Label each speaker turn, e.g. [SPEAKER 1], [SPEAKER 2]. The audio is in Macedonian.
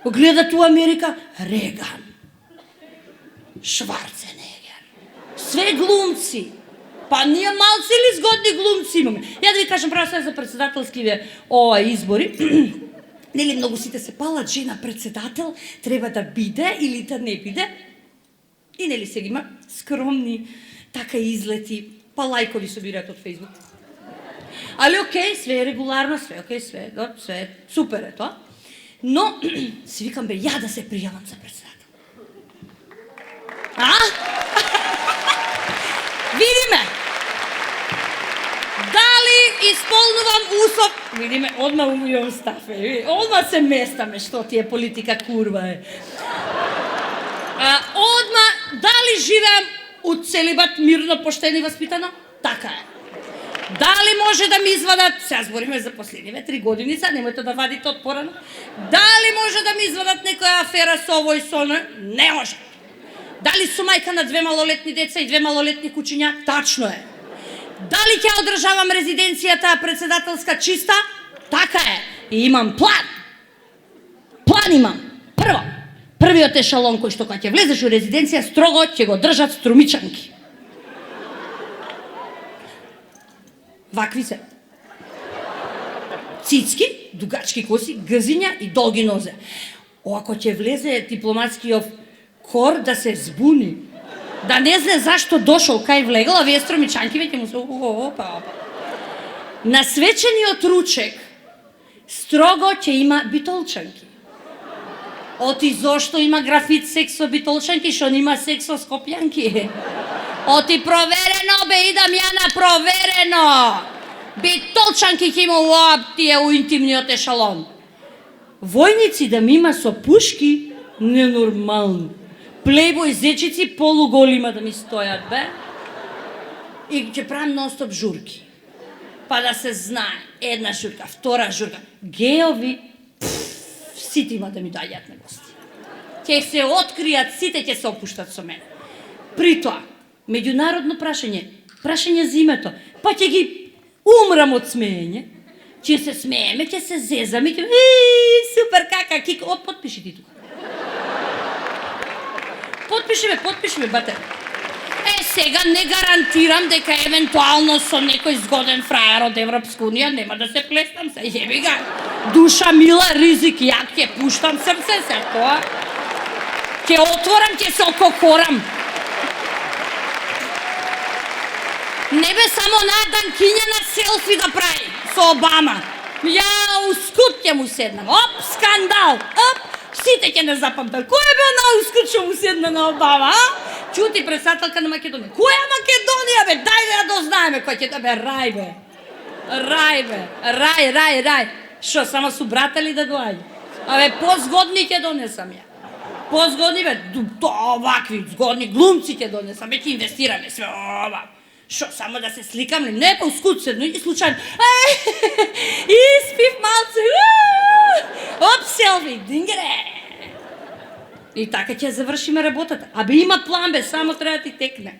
[SPEAKER 1] Гледат у Америка Реган, Шварценегер, све глумци. Па ние малци или згодни глумци имаме? Ја да ви кажам право сега за председателскиве избори. Нели многу сите се палат, жена председател треба да биде или да не биде. И нели сега има скромни така излети, па лајкови собираат од Фејсбук. Али окей, све е регуларно, све окей, све е супер е тоа. Но си викам бе, ја да се пријавам за председател. Видиме. Дали исполнувам услов? Видиме, одма умијам став, одма се местаме, што ти е политика курва е. Одма, дали живеам у целибат мирно, поштено и васпитано? Така е. Дали може да ми извадат, сега збориме за последниве 3 годиница, немојте да вадите од порано. Дали може да ми извадат некоја афера со ово и со оно? Не може. Дали сум мајка на 2 малолетни деца и 2 малолетни кучиња? Тачно е. Дали ќе одржавам резиденцијата председателска чиста? Така е. И имам план. План имам. Првиот ешалон кој што кога ќе влезеш у резиденција строго ќе го држат струмичанки. Вакви се. Цицки, дугачки коси, гзиња и долги нозе. Ако ќе влезе дипломатскиот кор да се збуни, да не знае зашто дошол кај влегал, а вие струмичанки веќе му се опа. На свечениот ручек строго ќе има битолчанки. Оти зошто има графит секс со битолчанки, што нема секс со скопјанки? Оти проверено бе, идам ја на проверено. Битолчанки ќе има тие у интимниот ешалон. Војници да ми има со пушки, ненормално. Плейбој зечици полуголима да ми стојат, бе. И ќе правам нон-стоп журки. Па да се знае, една журка, втора журка. Геови, сите има да ми доаѓаат на гости. Ќе се откријат, сите ќе се опуштат со мене. При тоа, меѓународно прашање за името, па ќе ги умрам од смеење, ќе се смееме, ќе се зезаме, супер, кака, кик, потпиши ти тука. Потпиши ме, бате. Сега не гарантирам дека евентуално со некој згоден фрајер од Европска унија нема да се плеснам, се јеби га. Душа мила, ризик, ја ќе пуштам срце, се тоа. Ќе отворам, ќе се ококорам. Не бе само најданкиња на селфи да прави со Обама. Ја ускут ќе му седнам. Оп, скандал. Оп, сите ќе не запамтат. Кој е бил на ускут што му седна на Обама, а? Чути председателка на Македонија. Која Македонија, бе? Дај да ја дознаеме кој ќе да бе. Рај, бе. Рај. Шо, само су братали да доаѓа? Абе, позгодни ќе донесам ја. Позгодни, бе, овакви згодни глумци ќе донесам. Бе, ќе инвестираме све ова. Шо, само да се сликам ли? Не, па ускут седно и случајно. Испив малце. Оп, селфи, дингере. И така ќе завршиме работата. Абе има план, бе, само треба да ти текне.